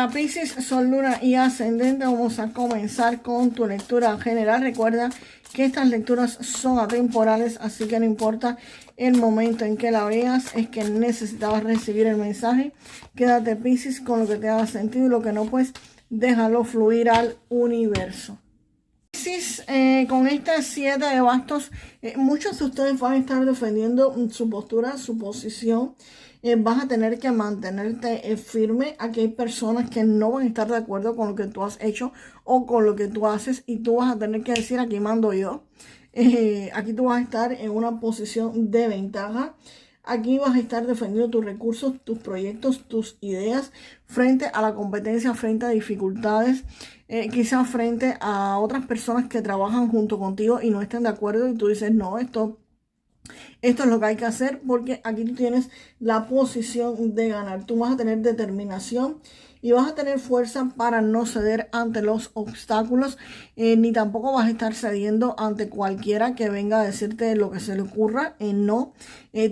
Para Piscis, Sol, Luna y Ascendente, vamos a comenzar con tu lectura general. Recuerda que estas lecturas son atemporales, así que no importa el momento en que la veas, es que necesitabas recibir el mensaje. Quédate, Piscis, con lo que te haga sentido y lo que no, pues déjalo fluir al universo. Piscis, con este 7 de bastos, muchos de ustedes van a estar defendiendo su postura, su posición. Vas a tener que mantenerte firme. Aquí hay personas que no van a estar de acuerdo con lo que tú has hecho o con lo que tú haces y tú vas a tener que decir: aquí mando yo. Aquí tú vas a estar en una posición de ventaja. Aquí vas a estar defendiendo tus recursos, tus proyectos, tus ideas frente a la competencia, frente a dificultades, quizás frente a otras personas que trabajan junto contigo y no estén de acuerdo y tú dices: no, esto es lo que hay que hacer, porque aquí tú tienes la posición de ganar. Tú vas a tener determinación y vas a tener fuerza para no ceder ante los obstáculos, ni tampoco vas a estar cediendo ante cualquiera que venga a decirte lo que se le ocurra. No,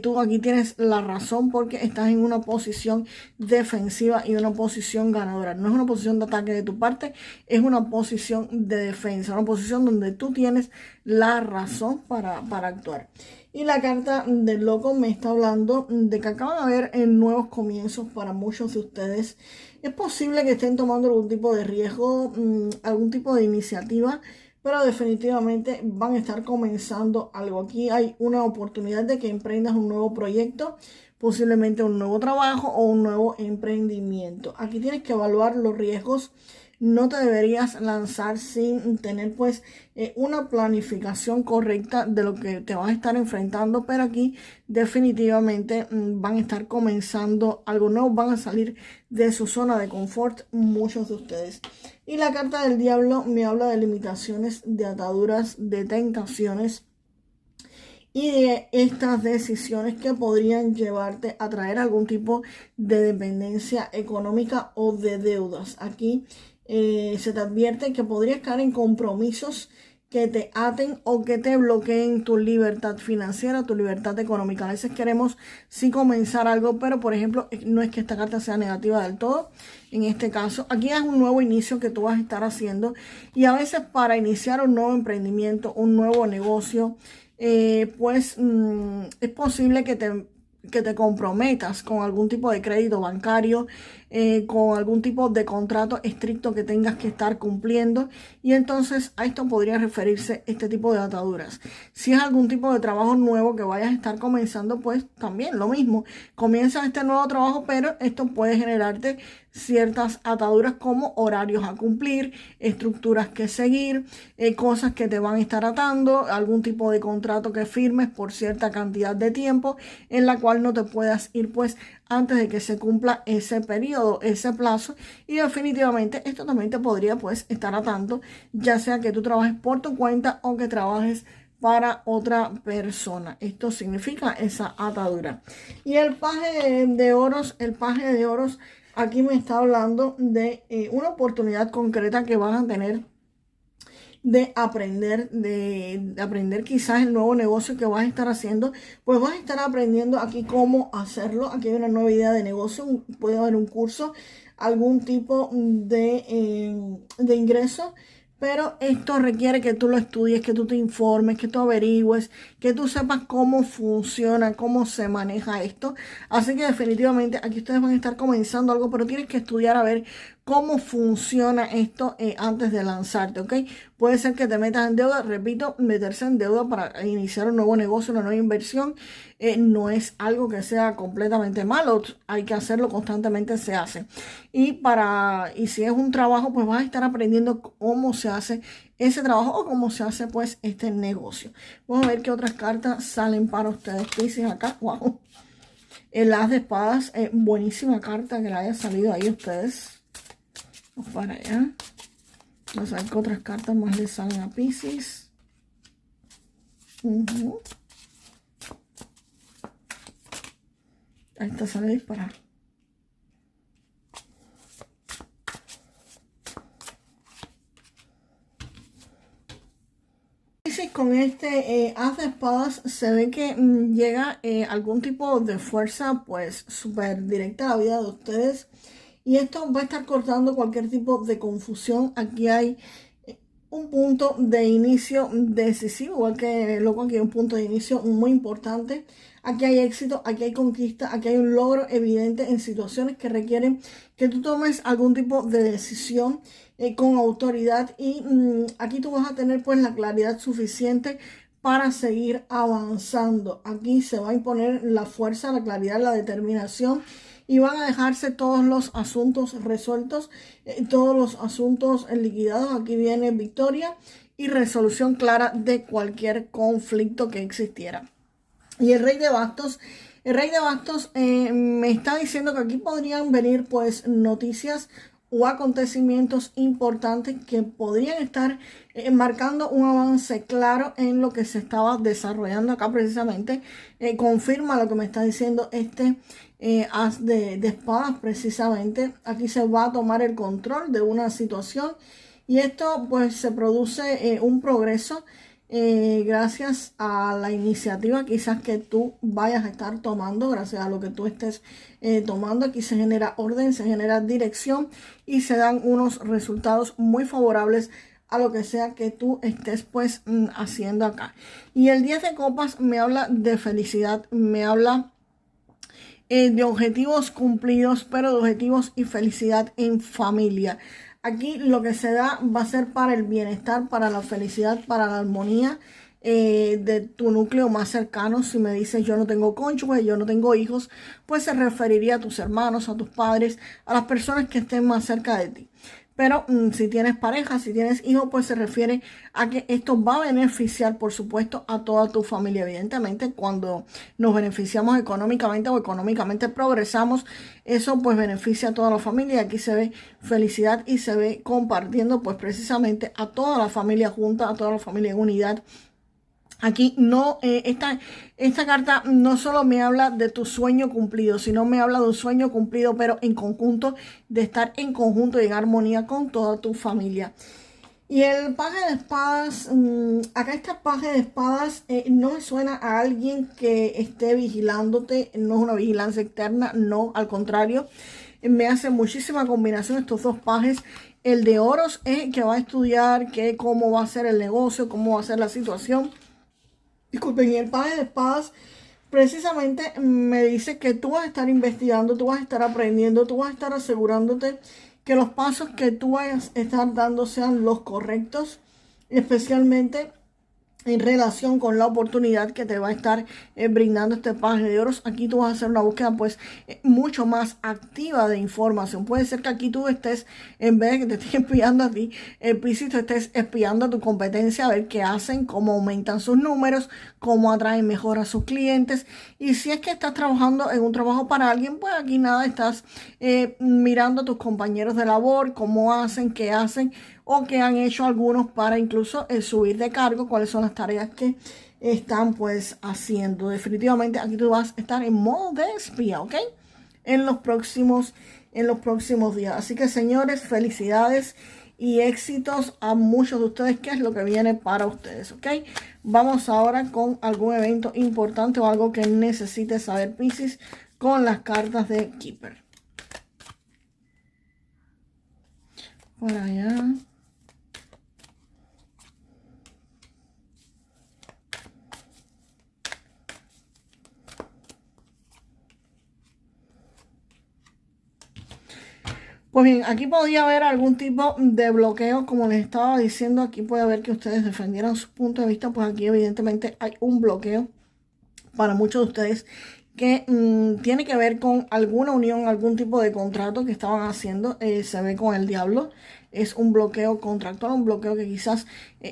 tú aquí tienes la razón porque estás en una posición defensiva y una posición ganadora. No es una posición de ataque de tu parte, es una posición de defensa, una posición donde tú tienes la razón para actuar. Y la carta del loco me está hablando de que acaban de haber nuevos comienzos para muchos de ustedes. Es posible que estén tomando algún tipo de riesgo, algún tipo de iniciativa, pero definitivamente van a estar comenzando algo. Aquí hay una oportunidad de que emprendas un nuevo proyecto, posiblemente un nuevo trabajo o un nuevo emprendimiento. Aquí tienes que evaluar los riesgos. No te deberías lanzar sin tener pues una planificación correcta de lo que te vas a estar enfrentando, pero aquí definitivamente van a estar comenzando algo nuevo, van a salir de su zona de confort muchos de ustedes. Y la carta del diablo me habla de limitaciones, de ataduras, de tentaciones y de estas decisiones que podrían llevarte a traer algún tipo de dependencia económica o de deudas. Aquí se te advierte que podrías caer en compromisos que te aten o que te bloqueen tu libertad financiera, tu libertad económica. A veces queremos sí comenzar algo, pero por ejemplo, no es que esta carta sea negativa del todo. En este caso, aquí es un nuevo inicio que tú vas a estar haciendo, y a veces para iniciar un nuevo emprendimiento, un nuevo negocio, pues es posible que te comprometas con algún tipo de crédito bancario, con algún tipo de contrato estricto que tengas que estar cumpliendo, y entonces a esto podría referirse este tipo de ataduras. Si es algún tipo de trabajo nuevo que vayas a estar comenzando, pues también lo mismo, comienzas este nuevo trabajo, pero esto puede generarte ciertas ataduras como horarios a cumplir, estructuras que seguir, cosas que te van a estar atando, algún tipo de contrato que firmes por cierta cantidad de tiempo en la cual no te puedas ir pues antes de que se cumpla ese periodo, ese plazo, y definitivamente esto también te podría pues estar atando, ya sea que tú trabajes por tu cuenta o que trabajes para otra persona. Esto significa esa atadura. Y el paje de oros, aquí me está hablando de una oportunidad concreta que van a tener de aprender quizás el nuevo negocio que vas a estar haciendo. Pues vas a estar aprendiendo aquí cómo hacerlo. Aquí hay una nueva idea de negocio, puede haber un curso, algún tipo de ingreso, pero esto requiere que tú lo estudies, que tú te informes, que tú averigües, que tú sepas cómo funciona, cómo se maneja esto. Así que definitivamente aquí ustedes van a estar comenzando algo, pero tienes que estudiar a ver cómo funciona esto antes de lanzarte, ¿ok? Puede ser que te metas en deuda. Repito, meterse en deuda para iniciar un nuevo negocio, una nueva inversión, no es algo que sea completamente malo. Hay que hacerlo constantemente, se hace. Y si es un trabajo, pues vas a estar aprendiendo cómo se hace ese trabajo o cómo se hace pues este negocio. Vamos a ver qué otras cartas salen para ustedes. Piscis acá, wow. El as de espadas, buenísima carta que le haya salido ahí a ustedes. Vamos para allá. Vamos a ver qué otras cartas más le salen a Piscis. Ahí está, sale disparar. Piscis, con este as de espadas se ve que llega algún tipo de fuerza pues súper directa a la vida de ustedes. Y esto va a estar cortando cualquier tipo de confusión. Aquí hay un punto de inicio decisivo, igual que loco, aquí hay un punto de inicio muy importante. Aquí hay éxito, aquí hay conquista, aquí hay un logro evidente en situaciones que requieren que tú tomes algún tipo de decisión con autoridad y aquí tú vas a tener pues la claridad suficiente para seguir avanzando. Aquí se va a imponer la fuerza, la claridad, la determinación y van a dejarse todos los asuntos resueltos, todos los asuntos liquidados. Aquí viene victoria y resolución clara de cualquier conflicto que existiera. Y el rey de bastos me está diciendo que aquí podrían venir pues noticias o acontecimientos importantes que podrían estar marcando un avance claro en lo que se estaba desarrollando acá precisamente. Confirma lo que me está diciendo este as de espadas precisamente. Aquí se va a tomar el control de una situación y esto pues se produce un progreso gracias a la iniciativa quizás que tú vayas a estar tomando, gracias a lo que tú estés tomando. Aquí se genera orden, se genera dirección y se dan unos resultados muy favorables a lo que sea que tú estés pues haciendo acá. Y el 10 de copas me habla de felicidad, me habla de objetivos cumplidos, pero de objetivos y felicidad en familia. Aquí lo que se da va a ser para el bienestar, para la felicidad, para la armonía de tu núcleo más cercano. Si me dices yo no tengo cónyuge, yo no tengo hijos, pues se referiría a tus hermanos, a tus padres, a las personas que estén más cerca de ti. Pero si tienes pareja, si tienes hijos, pues se refiere a que esto va a beneficiar, por supuesto, a toda tu familia. Evidentemente, cuando nos beneficiamos económicamente o económicamente progresamos, eso pues beneficia a toda la familia. Aquí se ve felicidad y se ve compartiendo pues precisamente a toda la familia junta, a toda la familia en unidad. Aquí no, esta carta no solo me habla de tu sueño cumplido, sino me habla de un sueño cumplido, pero en conjunto, de estar en conjunto y en armonía con toda tu familia. Y el paje de espadas, acá este paje de espadas no me suena a alguien que esté vigilándote, no es una vigilancia externa, no, al contrario, me hace muchísima combinación estos dos pajes. El de oros es que va a estudiar cómo va a ser el negocio, cómo va a ser la situación. Disculpen, y el paje de espadas precisamente me dice que tú vas a estar investigando, tú vas a estar aprendiendo, tú vas a estar asegurándote que los pasos que tú vayas a estar dando sean los correctos, especialmente en relación con la oportunidad que te va a estar brindando este paje de oros. Aquí tú vas a hacer una búsqueda pues mucho más activa de información. Puede ser que aquí tú estés, en vez de que te estés espiando a ti, Piscis, tú estés espiando a tu competencia, a ver qué hacen, cómo aumentan sus números, cómo atraen mejor a sus clientes. Y si es que estás trabajando en un trabajo para alguien, pues aquí nada, estás mirando a tus compañeros de labor, cómo hacen, qué hacen, o que han hecho algunos para incluso subir de cargo, cuáles son las tareas que están pues haciendo. Definitivamente aquí tú vas a estar en modo de espía, ¿ok? En los próximos días. Así que señores, felicidades y éxitos a muchos de ustedes, que es lo que viene para ustedes, ¿ok? Vamos ahora con algún evento importante o algo que necesites saber, Piscis, con las cartas de Keeper. Por allá. Pues bien, aquí podría haber algún tipo de bloqueo, como les estaba diciendo. Aquí puede haber que ustedes defendieran su punto de vista, pues aquí evidentemente hay un bloqueo para muchos de ustedes que tiene que ver con alguna unión, algún tipo de contrato que estaban haciendo. Se ve con el diablo. Es un bloqueo contractual, un bloqueo que quizás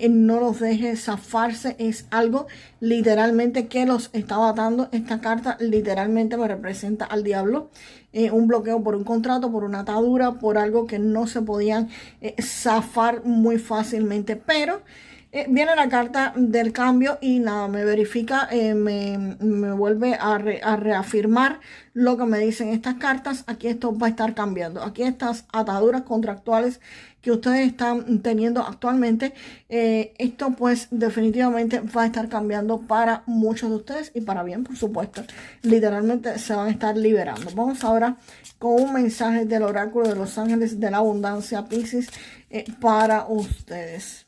no los deje zafarse. Es algo literalmente que los estaba atando. Esta carta literalmente me representa al diablo. Un bloqueo por un contrato, por una atadura, por algo que no se podían zafar muy fácilmente. Pero Viene la carta del cambio y nada, me verifica, me vuelve a reafirmar lo que me dicen estas cartas. Aquí esto va a estar cambiando. Aquí estas ataduras contractuales que ustedes están teniendo actualmente, esto pues definitivamente va a estar cambiando para muchos de ustedes y para bien, por supuesto. Literalmente se van a estar liberando. Vamos ahora con un mensaje del oráculo de los ángeles de la abundancia, Piscis, para ustedes.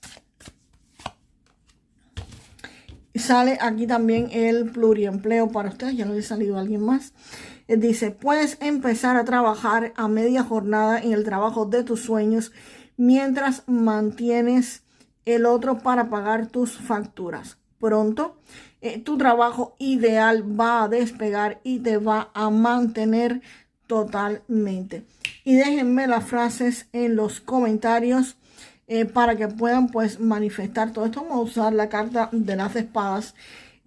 Sale aquí también el pluriempleo para ustedes. Ya lo he salido a alguien más. Dice, puedes empezar a trabajar a media jornada en el trabajo de tus sueños mientras mantienes el otro para pagar tus facturas. Pronto, tu trabajo ideal va a despegar y te va a mantener totalmente. Y déjenme las frases en los comentarios. Para que puedan pues manifestar todo esto. Vamos a usar la carta de las espadas.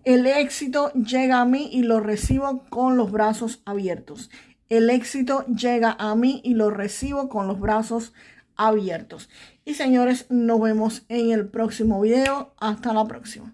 El éxito llega a mí y lo recibo con los brazos abiertos. El éxito llega a mí y lo recibo con los brazos abiertos. Y señores, nos vemos en el próximo video. Hasta la próxima.